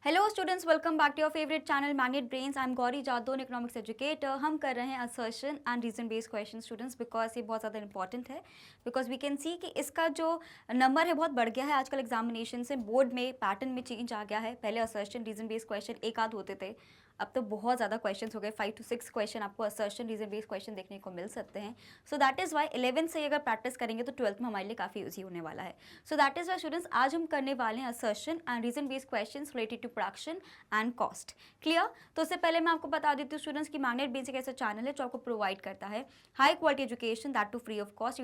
Hello students, welcome back to your favourite channel Magnet Brains. I am Gauri Jadhav, economics educator. हम कर रहे हैं assertion and reason based question students, because ये बहुत ज़्यादा इंपॉर्टेंट है। बिकॉज वी कैन सी कि इसका जो नंबर है बहुत बढ़ गया है आजकल एग्जामिनेशन से। बोर्ड में पैटर्न में चेंज आ गया है। पहले असर्शन रीजन बेस्ड क्वेश्चन एक आध होते थे, अब तो बहुत ज़्यादा क्वेश्चंस हो गए। 5 to 6 क्वेश्चन आपको असर्शन रीजन बेस्ड क्वेश्चन देखने को मिल सकते हैं। सो दैट इज़ वाई 11th से अगर प्रैक्टिस करेंगे तो 12th में हमारे लिए काफ़ी ईजी होने वाला है। So that is why students आज हम करने वाले हैं assertion and reason based question related to production and cost. Clear? तो उससे पहले मैं आपको बता देती हूँ स्टूडेंट्स की मैग्नेट बेसिक ऐसा चैनल है जो आपको प्रोवाइड करता है high quality education that too free of cost.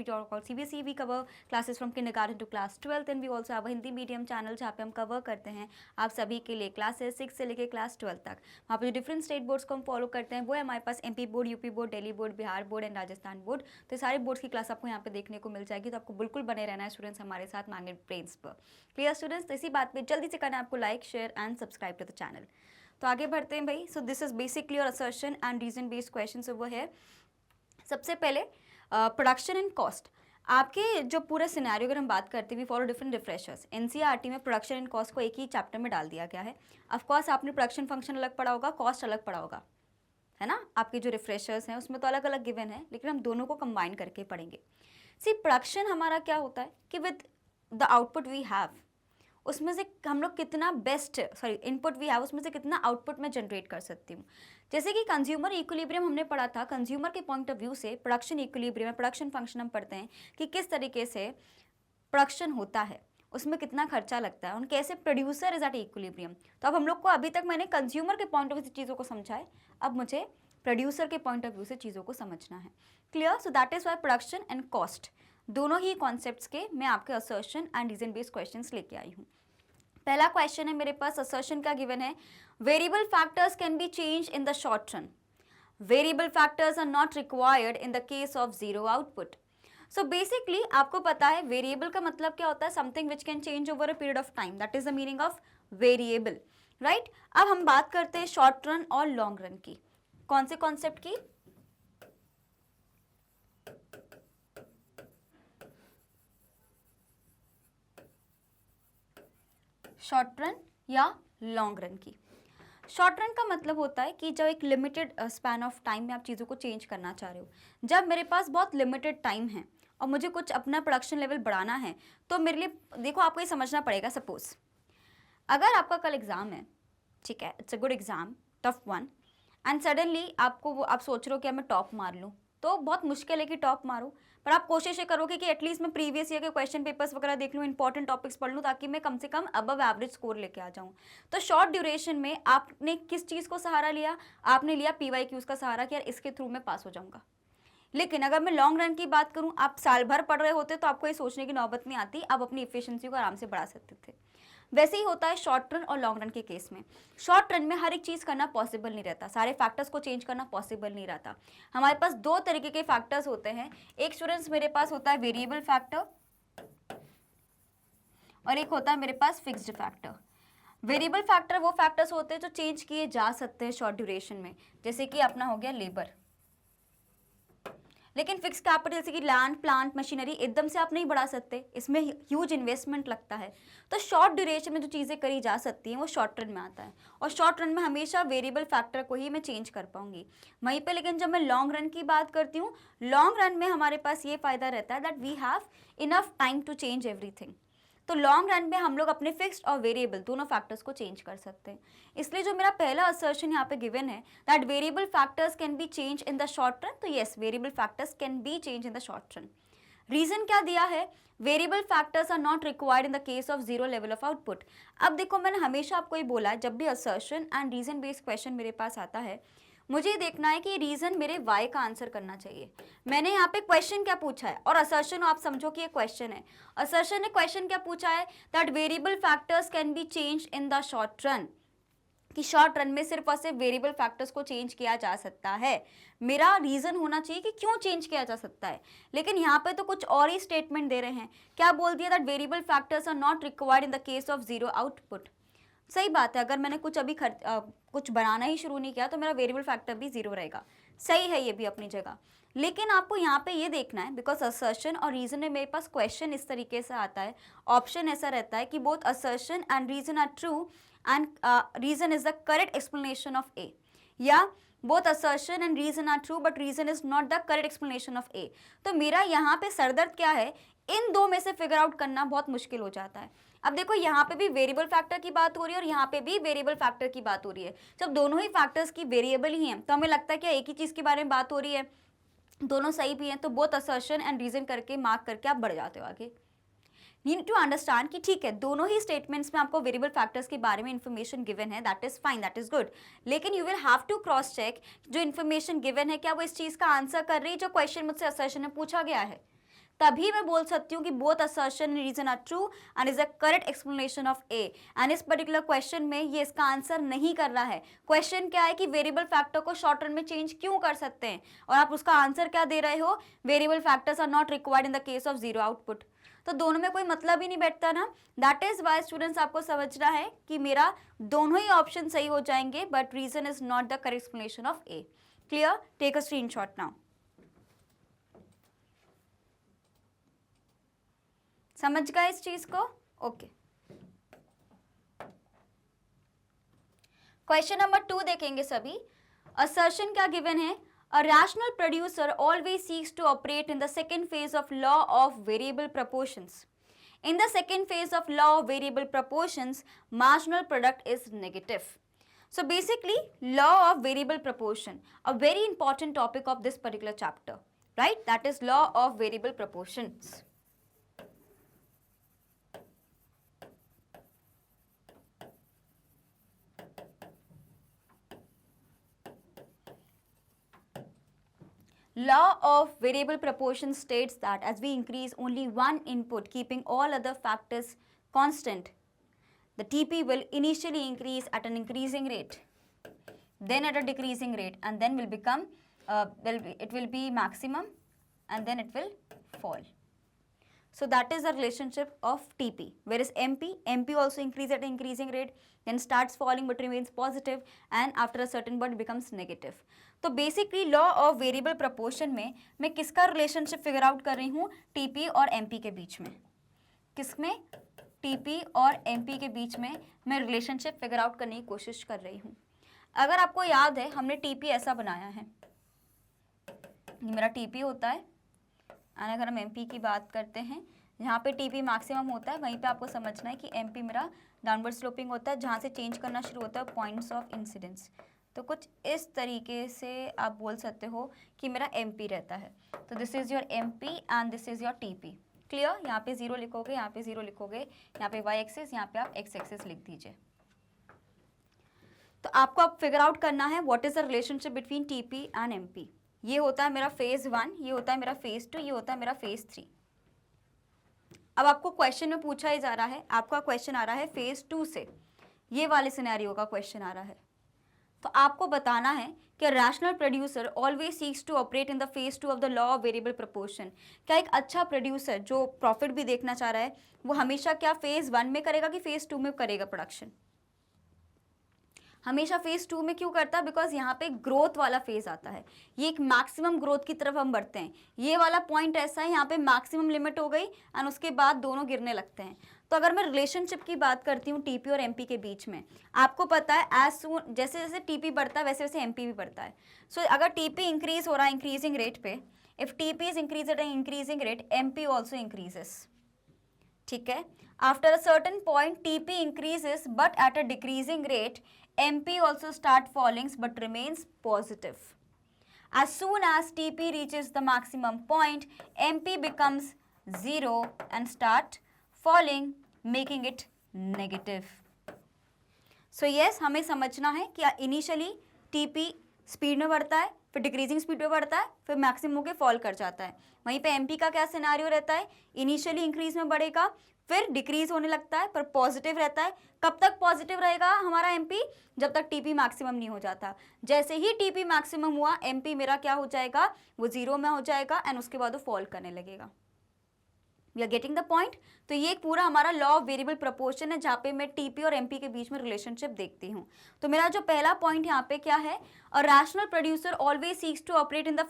CBSE we cover classes from kindergarten to class 12th and we also have a Hindi medium channel जहाँ पे हम कवर करते हैं आप सभी के लिए क्लासेस 6 से लेकर क्लास 12 तक। वहाँ पे जो डिफरेंट स्टेट बोर्ड्स को हम फॉलो करते हैं वो है हमारे पास MP board, UP board, Delhi board, Bihar board and Rajasthan board. तो सारे बोर्ड्स की क्लास आपको यहाँ पे देखने को मिल जाएगी, तो आपको बिल्कुल बने रहना है स्टूडेंट्स हमारे साथ मैग्नेट ब्रेन्स पर। Clear students? तो इसी बात पे जल्दी से करना है आपको like, share and subscribe to the channel. तो आगे बढ़ते हैं भाई। So this is basically your assertion and reason based question वो है। सबसे पहले प्रोडक्शन एंड कॉस्ट। आपके जो पूरे सिनेरियो अगर हम बात करते हैं, we follow different refreshers. NCERT में प्रोडक्शन एंड कॉस्ट को एक ही चैप्टर में डाल दिया गया है। ऑफकोर्स आपने प्रोडक्शन फंक्शन अलग पढ़ा होगा, कॉस्ट अलग पढ़ा होगा, है ना। आपके जो रिफ्रेशर्स हैं उसमें तो अलग अलग गिवन है, लेकिन हम दोनों को कंबाइन करके पढ़ेंगे। सी प्रोडक्शन हमारा क्या होता है कि with the output we have, उसमें से हम लोग कितना बेस्ट इनपुट वी हैव उसमें से कितना आउटपुट मैं जनरेट कर सकती हूँ। जैसे कि कंज्यूमर इक्विलिब्रियम हमने पढ़ा था, कंज्यूमर के पॉइंट ऑफ व्यू से प्रोडक्शन इक्विलिब्रियम, प्रोडक्शन फंक्शन हम पढ़ते हैं कि किस तरीके से प्रोडक्शन होता है, उसमें कितना खर्चा लगता है और कैसे प्रोड्यूसर इज एट इक्विलिब्रियम। तो अब हम लोग को अभी तक मैंने कंज्यूमर के पॉइंट ऑफ व्यू से चीज़ों को समझा है, अब मुझे प्रोड्यूसर के पॉइंट ऑफ व्यू से चीज़ों को समझना है। Clear? So that is why production and cost दोनों ही कॉन्सेप्ट्स के मैं आपके assertion and reason based questions लेके आई हूँ। पहला क्वेश्चन है मेरे पास, असर्शन का गिवन है, variable factors can be change in the short run, variable factors are not required in the case of zero output. So basically आपको पता है वेरिएबल का मतलब क्या होता है, something which can change over a period of time, that is the meaning of variable, right. अब हम बात करते हैं शॉर्ट रन और लॉन्ग रन की। कौन से कॉन्सेप्ट की? शॉर्ट रन या लॉन्ग रन की। शॉर्ट रन का मतलब होता है कि जब एक लिमिटेड स्पैन ऑफ टाइम में आप चीज़ों को चेंज करना चाह रहे हो, जब मेरे पास बहुत लिमिटेड टाइम है और मुझे कुछ अपना प्रोडक्शन लेवल बढ़ाना है, तो मेरे लिए देखो आपको ये समझना पड़ेगा। सपोज अगर आपका कल एग्ज़ाम है, ठीक है, it's a good exam, tough one, and suddenly आपको वो आप सोच रहे हो कि मैं टॉप मार लूँ, तो बहुत मुश्किल है कि टॉप मारूं, पर आप कोशिश ये करोगे कि एटलीस्ट मैं प्रीवियस ईयर के क्वेश्चन पेपर्स वगैरह देख लूँ, इंपॉर्टेंट टॉपिक्स पढ़ लूँ, ताकि मैं कम से कम अबव एवरेज स्कोर लेके आ जाऊँ। तो शॉर्ट ड्यूरेशन में आपने किस चीज़ को सहारा लिया? आपने लिया PYQs का सहारा कि यार इसके थ्रू मैं पास हो जाऊँगा। लेकिन अगर मैं लॉन्ग रन की बात करूँ, आप साल भर पढ़ रहे होते तो आपको ये सोचने की नौबत नहीं आती, आप अपनी एफिशिएंसी को आराम से बढ़ा सकते थे। वैसे ही होता है शॉर्ट रन और लॉन्ग रन के केस में। शॉर्ट रन में हर एक चीज़ करना पॉसिबल नहीं रहता, सारे फैक्टर्स को चेंज करना पॉसिबल नहीं रहता। हमारे पास दो तरीके के फैक्टर्स होते हैं, एक स्टूडेंट्स मेरे पास होता है वेरिएबल फैक्टर और एक होता है मेरे पास फिक्स्ड फैक्टर। वेरिएबल फैक्टर वो फैक्टर्स होते हैं जो चेंज किए जा सकते हैं शॉर्ट ड्यूरेशन में, जैसे कि अपना हो गया लेबर। लेकिन फिक्स कैपिटल जैसे कि लैंड, प्लांट, मशीनरी एकदम से आप नहीं बढ़ा सकते, इसमें ह्यूज इन्वेस्टमेंट लगता है। तो शॉर्ट ड्यूरेशन में जो चीज़ें करी जा सकती हैं वो शॉर्ट रन में आता है, और शॉर्ट रन में हमेशा वेरिएबल फैक्टर को ही मैं चेंज कर पाऊंगी वहीं पे। लेकिन जब मैं लॉन्ग रन की बात करती हूँ, लॉन्ग रन में हमारे पास ये फायदा रहता है that we have enough time to change everything. तो लॉन्ग रन में हम लोग अपने फिक्स्ड और वेरिएबल दोनों फैक्टर्स को चेंज कर सकते हैं। इसलिए जो मेरा पहला असर्शन यहाँ पे गिवन है that variable factors can be change in the short run, तो yes, variable factors can be change in the short run. Reason क्या दिया है? Variable factors are not required in the case of zero level of output. अब देखो, मैंने हमेशा आपको ये बोला है, जब भी assertion and reason based question मेरे पास आता है, मुझे ये देखना है कि रीजन मेरे वाई का आंसर करना चाहिए। मैंने यहाँ पे क्वेश्चन क्या पूछा है, और असर्शन आप समझो कि ये क्वेश्चन है। असर्शन ने क्वेश्चन क्या पूछा है? That variable factors can be change in the short run, कि शॉर्ट रन में सिर्फ और सिर्फ वेरिएबल फैक्टर्स को चेंज किया जा सकता है। मेरा रीजन होना चाहिए कि क्यों चेंज किया जा सकता है, लेकिन यहाँ पे तो कुछ और ही स्टेटमेंट दे रहे हैं। क्या बोल दिया? That variable factors are not required in the case of zero output. सही बात है, अगर मैंने कुछ अभी कुछ बनाना ही शुरू नहीं किया तो मेरा वेरिएबल फैक्टर भी जीरो रहेगा, सही है ये भी अपनी जगह। लेकिन आपको यहाँ पे ये देखना है, बिकॉज असर्शन और रीजन में मेरे पास क्वेश्चन इस तरीके से आता है, ऑप्शन ऐसा रहता है कि both assertion and reason are true and reason is the correct explanation of A, या both assertion and reason are true but reason is not the correct explanation of A. तो मेरा यहाँ पे सरदर्द क्या है, इन दो में से फिगर आउट करना बहुत मुश्किल हो जाता है। अब देखो यहाँ पे भी वेरिएबल फैक्टर की बात हो रही है और यहाँ पे भी वेरिएबल फैक्टर की बात हो रही है। जब दोनों ही फैक्टर्स की वेरिएबल ही हैं तो हमें लगता है कि एक ही चीज़ के बारे में बात हो रही है, दोनों सही भी हैं, तो बोथ असर्शन एंड रीजन करके मार्क करके आप बढ़ जाते हो आगे। नीड टू अंडरस्टैंड कि ठीक है, दोनों ही स्टेटमेंट्स में आपको वेरिएबल फैक्टर्स के बारे में इन्फॉर्मेशन गिवन है, that is fine, that is good, लेकिन you will have to cross check जो इन्फॉर्मेशन गिवन है क्या वो इस चीज़ का आंसर कर रही है जो क्वेश्चन मुझसे असर्शन में पूछा गया है। तभी मैं बोल सकती हूँ कि both assertion and reason are true and is the correct explanation of A. And इस पर्टिकुलर क्वेश्चन में ये इसका आंसर नहीं कर रहा है। क्वेश्चन क्या है कि वेरिएबल फैक्टर को शॉर्ट रन में चेंज क्यों कर सकते हैं, और आप उसका आंसर क्या दे रहे हो, variable factors are not required in the case of zero output. तो दोनों में कोई मतलब ही नहीं बैठता ना। दैट इज वाई स्टूडेंट्स आपको समझना है कि मेरा दोनों ही ऑप्शन सही हो जाएंगे but reason is not the correct explanation of A. Clear? Take a screenshot now. समझ गए इस चीज को? ओके। क्वेश्चन नंबर 2 देखेंगे सभी। असर्शन क्या गिवन है, a rational producer always seeks to operate in the second phase of law of variable proportions. In the second phase of law of variable proportions, marginal product is negative. So basically, law of variable proportion, a very important topic of this particular chapter, right? That is law of variable proportions. Law of variable proportion states that as we increase only one input keeping all other factors constant, the TP will initially increase at an increasing rate, then at a decreasing rate, and then will become, it will be maximum and then it will fall. So that is the relationship of TP, whereas MP also increase at an increasing rate, then starts falling but remains positive, and after a certain point becomes negative. तो basically law of variable proportion में मैं किसका relationship figure out कर रही हूँ, TP और MP के बीच में। किसमें? टीपी और एमपी के बीच में मैं रिलेशनशिप फिगर आउट करने की कोशिश कर रही हूँ। अगर आपको याद है हमने टीपी ऐसा बनाया है, ये मेरा टीपी होता है, और अगर हम एमपी की बात करते हैं जहाँ पे टीपी मैक्सिमम होता है वहीं पे आपको समझना है कि एमपी मेरा डाउनवर्ड स्लोपिंग होता है, जहाँ से चेंज करना शुरू होता है पॉइंट्स ऑफ इंसिडेंस। तो कुछ इस तरीके से आप बोल सकते हो कि मेरा एमपी रहता है। तो this is your MP and this is your TP. Clear? यहाँ पे 0 लिखोगे, यहाँ पे 0 लिखोगे, यहाँ पे वाई एक्सिस, यहाँ पे आप एक्स एक्सिस लिख दीजिए। तो आपको अब फिगर आउट करना है what is the relationship between TP and MP. ये होता है मेरा फेज 1, ये होता है मेरा फेज 2, ये होता है मेरा फेज 3। अब आपको क्वेश्चन में पूछा ही जा रहा है, आपका क्वेश्चन आ रहा है फेज 2 से, ये वाले सिनेरियो का क्वेश्चन आ रहा है। तो आपको बताना है कि rational producer always seeks to operate in the phase 2 of the law of variable proportion. क्या एक अच्छा प्रोड्यूसर जो प्रॉफिट भी देखना चाह रहा है वो हमेशा क्या फेज 1 में करेगा कि फेज 2 में करेगा प्रोडक्शन? हमेशा फेज 2 में क्यों करता है? बिकॉज यहाँ पे ग्रोथ वाला फेज आता है, ये एक मैक्सिमम ग्रोथ की तरफ हम बढ़ते हैं। ये वाला पॉइंट ऐसा है, यहाँ पे मैक्सिमम लिमिट हो गई एंड उसके बाद दोनों गिरने लगते हैं। तो अगर मैं रिलेशनशिप की बात करती हूँ टीपी और एमपी के बीच में, आपको पता है एज सून जैसे जैसे टीपी बढ़ता है वैसे वैसे एमपी भी बढ़ता है। सो अगर टीपी इंक्रीज हो रहा है इंक्रीजिंग रेट पे, if TP is increase at increasing rate, MP also increases. ठीक है? After a certain point TP increases but at a decreasing rate, MP also start falling but remains positive. As soon as TP reaches the maximum point, MP becomes 0 and start falling, making it negative. So yes, हमें समझना है कि initially TP speed में बढ़ता है, फिर decreasing speed में बढ़ता है, फिर मैक्सिमम होकर फॉल कर जाता है। वहीं पे MP का क्या सिनेरियो रहता है, इनिशियली इंक्रीज में बढ़ेगा, फिर डिक्रीज होने लगता है पर पॉजिटिव रहता है। कब तक पॉजिटिव रहेगा हमारा एमपी? जब तक टीपी मैक्सिमम नहीं हो जाता। जैसे ही टीपी मैक्सिमम हुआ, एमपी मेरा क्या हो जाएगा, वो 0 में हो जाएगा एंड उसके बाद वो फॉल करने लगेगा। We are getting the point. तो ये एक पूरा हमारा लॉ ऑफ वेरिएबल प्रपोर्शन है जहाँ पे मैं टीपी और एमपी के बीच में रिलेशनशिप देखती हूँ। तो मेरा जो पहला पॉइंट यहाँ पे क्या है, a rational producer always seeks to operate in the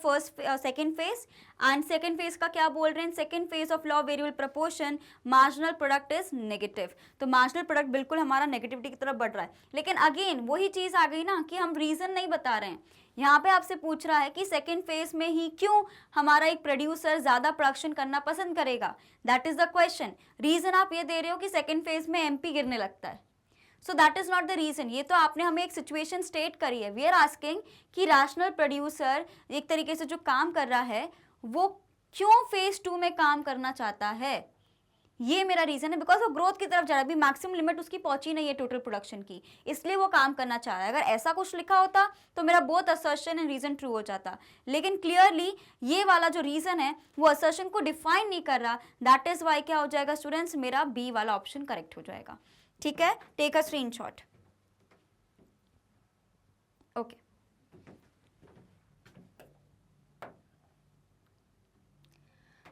second phase, and second phase का क्या बोल रहे हैं, second phase of law of variable proportion marginal product is negative. तो मार्जिनल प्रोडक्ट बिल्कुल हमारा नेगेटिविटी की तरफ बढ़ रहा है। लेकिन अगेन वही चीज आ गई ना कि हम रीजन नहीं बता रहे हैं। यहाँ पे आपसे पूछ रहा है कि सेकेंड फेज में ही क्यों हमारा एक प्रोड्यूसर ज्यादा प्रोडक्शन करना पसंद करेगा, that is the question. Reason आप ये दे रहे हो कि सेकेंड फेज में एमपी गिरने लगता है, so that is not the reason. ये तो आपने हमें एक सिचुएशन स्टेट करी है। वी आर आस्किंग कि रैशनल प्रोड्यूसर एक तरीके से जो काम कर रहा है वो क्यों फेज 2 में काम करना चाहता है, ये मेरा रीजन है। बिकॉज वो ग्रोथ की तरफ जा रहा है, अभी मैक्सिमम लिमिट उसकी पहुंची नहीं है टोटल प्रोडक्शन की, इसलिए वो काम करना चाह रहा है। अगर ऐसा कुछ लिखा होता तो मेरा both assertion and reason true हो जाता, लेकिन क्लियरली ये वाला जो रीजन है वो असर्शन को डिफाइन नहीं कर रहा। दैट इज वाई क्या हो जाएगा स्टूडेंट्स, मेरा बी वाला ऑप्शन करेक्ट हो जाएगा। ठीक है, take a screenshot. Okay,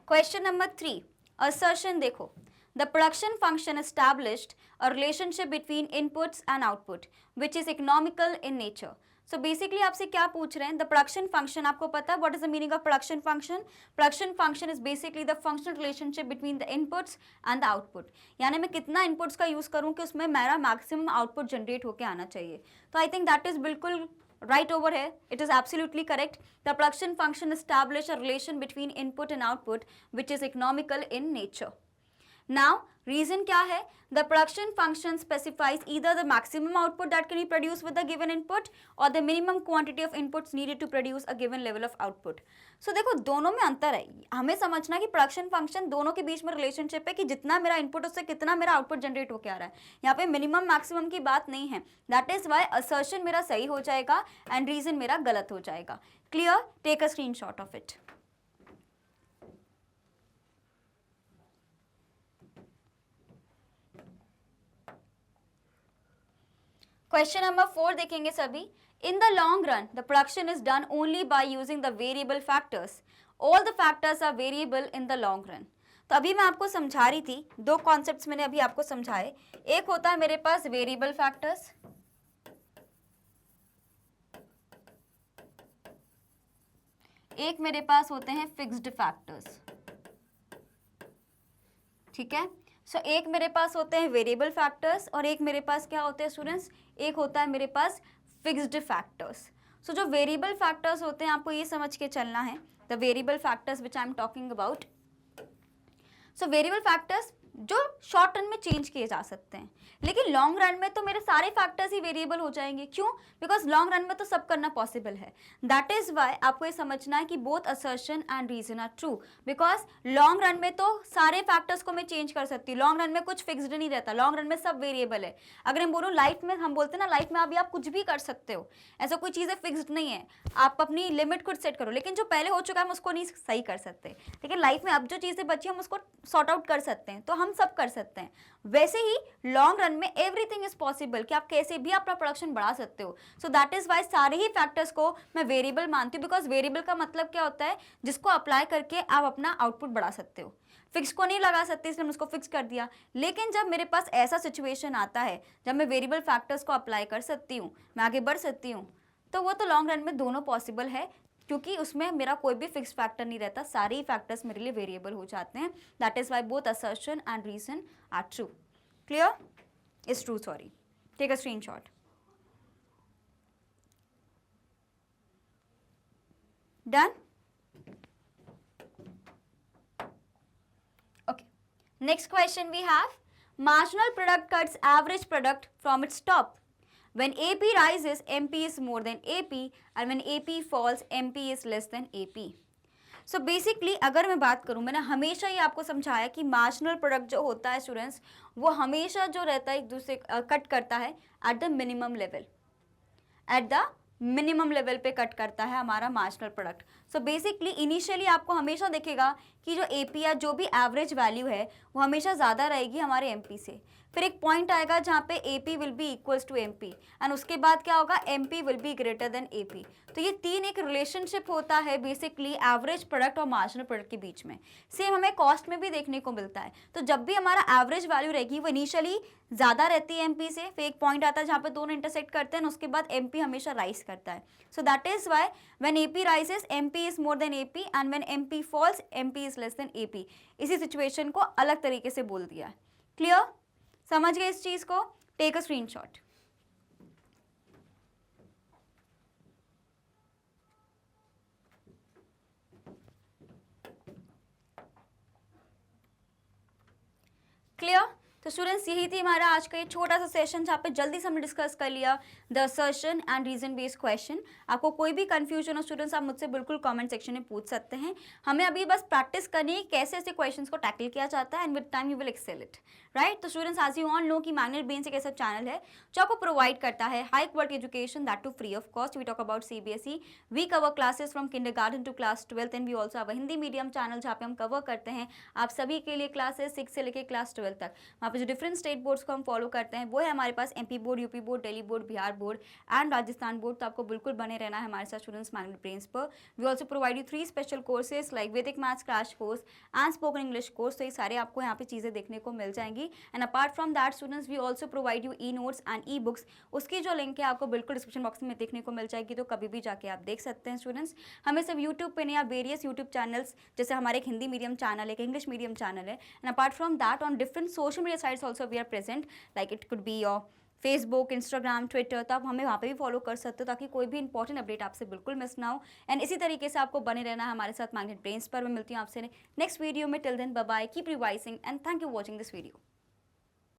question number 3, assertion देखो, the production function established a relationship between inputs and output which is economical in nature. So basically आपसे क्या पूछ रहे हैं, the production function, आपको पता है what is the meaning of production function? Production function is basically the functional relationship between the inputs and the output. यानी मैं कितना inputs का यूज करूँ कि उसमें मेरा maximum output generate होके आना चाहिए। तो I think that is बिल्कुल right over here, it is absolutely correct. The production function establish a relation between input and output which is economical in nature. Now reason क्या है, the production function specifies either the maximum output that can be produced with the given input or the minimum quantity of inputs needed to produce a given level of output. So देखो दोनों में अंतर है, हमें समझना कि production function दोनों के बीच में रिलेशनशिप है कि जितना मेरा इनपुट उससे कितना मेरा आउटपुट जनरेट होकर आ रहा है। यहाँ पे मिनिमम मैक्सिमम की बात नहीं है। दैट इज वाई असर्शन मेरा सही हो जाएगा एंड रीजन मेरा गलत हो जाएगा। Clear, take a screenshot of it. Question number 4 देखेंगे सभी। In the long run the production is done only by using the variable factors, all the factors are variable in the long run. तो अभी मैं आपको समझा रही थी, दो कॉन्सेप्ट्स मैंने अभी आपको समझाए। एक होता है मेरे पास वेरिएबल फैक्टर्स, एक मेरे पास होते हैं फिक्स्ड फैक्टर्स। ठीक है, सो एक मेरे पास होते हैं वेरिएबल फैक्टर्स और एक मेरे पास क्या होते हैं स्टूडेंट्स, एक होता है मेरे पास फिक्स्ड फैक्टर्स। सो जो वेरिएबल फैक्टर्स होते हैं आपको ये समझ के चलना है, the variable factors which I am talking about. So variable factors जो शॉर्ट रन में चेंज किए जा सकते हैं, लेकिन लॉन्ग रन में तो मेरे सारे फैक्टर्स ही वेरिएबल हो जाएंगे। क्यों? बिकॉज लॉन्ग रन में तो सब करना पॉसिबल है। दैट इज वाई आपको ये समझना है कि both assertion and reason are true. Because long run में तो सारे फैक्टर्स को मैं चेंज कर सकती हूँ, लॉन्ग रन में कुछ फिक्स्ड नहीं रहता, लॉन्ग रन में सब वेरिएबल है। अगर हम बोलूँ लाइफ में, हम बोलते हैं ना लाइफ में अभी आप कुछ भी कर सकते हो, ऐसा कोई चीज़ें फिक्स्ड नहीं है, आप अपनी लिमिट खुद सेट करो। लेकिन जो पहले हो चुका है हम उसको नहीं सही कर सकते, लेकिन लाइफ में अब जो चीज़ें बची हम उसको सॉर्ट आउट कर सकते हैं, तो हम सब कर सकते हैं। वैसे ही लॉन्ग रन में एवरीथिंग इज पॉसिबल कि आप कैसे भी अपना प्रोडक्शन बढ़ा सकते हो। सो दैट इज वाई सारे ही फैक्टर्स को मैं वेरिएबल मानती हूँ, बिकॉज वेरिएबल का मतलब क्या होता है, जिसको अप्लाई करके आप अपना आउटपुट बढ़ा सकते हो। फिक्स को नहीं लगा सकते इसलिए उसको फिक्स कर दिया। लेकिन जब मेरे पास ऐसा सिचुएशन आता है जब मैं वेरिएबल फैक्टर्स को अप्लाई कर सकती हूँ, मैं आगे बढ़ सकती हूँ, तो वो तो लॉन्ग रन में दोनों पॉसिबल है, क्योंकि उसमें मेरा कोई भी फिक्स फैक्टर नहीं रहता, सारे ही फैक्टर्स मेरे लिए वेरिएबल हो जाते हैं। That is why both assertion and reason are true. Clear? Is true, sorry. Take a screenshot. Done? okay, next question we have, marginal product cuts average product from its top. When AP rises, MP is more than AP, and when AP falls, MP is less than AP. So basically अगर मैं बात करूँ, मैंने हमेशा ही आपको समझाया कि marginal product जो होता है स्टूडेंट्स, वो हमेशा जो रहता है एक दूसरे कट करता है at the minimum level, at the minimum level पे कट करता है हमारा marginal product. So basically initially आपको हमेशा दिखेगा कि जो एपी या जो भी एवरेज वैल्यू है वो हमेशा ज़्यादा रहेगी हमारे एमपी से। फिर एक पॉइंट आएगा जहाँ पे AP will be equals to MP and उसके बाद क्या होगा, MP will be greater than AP. तो ये तीन एक रिलेशनशिप होता है बेसिकली एवरेज प्रोडक्ट और मार्जिनल प्रोडक्ट के बीच में। सेम हमें कॉस्ट में भी देखने को मिलता है। तो जब भी हमारा एवरेज वैल्यू रहेगी वो इनिशियली ज़्यादा रहती है एमपी से, फिर एक पॉइंट आता है जहाँ पे दोनों इंटरसेक्ट करते हैं, उसके बाद एमपी हमेशा राइज करता है। So that is why when AP rises MP is more than AP and when MP falls MP is less than AP. इसी सिचुएशन को अलग तरीके से बोल दिया है। क्लियर? समझ गए इस चीज को? Take a screenshot. क्लियर? तो स्टूडेंट्स यही थी हमारा आज का ये छोटा सा सेशन जहाँ पे जल्दी से हमने डिस्कस कर लिया the assertion and reason based question. आपको कोई भी कंफ्यूजन हो स्टूडेंट्स आप मुझसे बिल्कुल कमेंट सेक्शन में पूछ सकते हैं। हमें अभी बस प्रैक्टिस करनी है कैसे ऐसे क्वेश्चंस को टैकल किया जाता है and with time you will excel it, right. तो students as you all know कि मैग्नेट ब्रेन्स एक ऐसा चैनल है जो आपको प्रोवाइड करता है high quality education that too free of cost. We talk about CBSE, we cover classes from kindergarten to class 12 and we also have a Hindi medium channel जहाँ पे हम कवर करते हैं आप सभी के लिए क्लासेस 6 से लेकर क्लास 12 तक। वहाँ पे जो डिफरेंट स्टेट बोर्ड्स को हम फॉलो करते हैं वो है हमारे पास MP board, UP board, Delhi board, Bihar board and Rajasthan board. तो आपको बिल्कुल बने रहना है हमारे साथ स्टूडेंट्स मैग्नेट ब्रेन्स पर। We also provide you 3 special courses like Vedic maths crash course and spoken English course. तो ये सारे आपको यहाँ पे चीज़ें देखने को मिल जाएंगी। And apart from that students we also provide you e notes and e books. उसकी जो लिंक है आपको बिल्कुल डिस्क्रिप्शन बॉक्स में देखने को मिल जाएगी, तो कभी भी जाके आप देख सकते हैं स्टूडेंट्स। हमें सिर्फ यूट्यूब पे नहीं, आप वेरियस यूट्यूब चैनल्स जैसे हमारे एक हिंदी मीडियम चैनल है, एक इंग्लिश मीडियम चैनल है and apart from that on different social media sites also we are present like it could be your Facebook, Instagram, Twitter. तो आप हमें वहाँ पे भी फॉलो कर सकते हो ताकि कोई भी इंपॉर्टेंट अपडेट आपसे बिल्कुल मिस ना हो। एंड इसी तरीके से आपको बने रहना है हमारे साथ मैग्नेट ब्रेन्स पर। मैं मिलती हूँ आपसे नेक्स्ट वीडियो में। Till then bye bye, keep revising and thank you watching this video.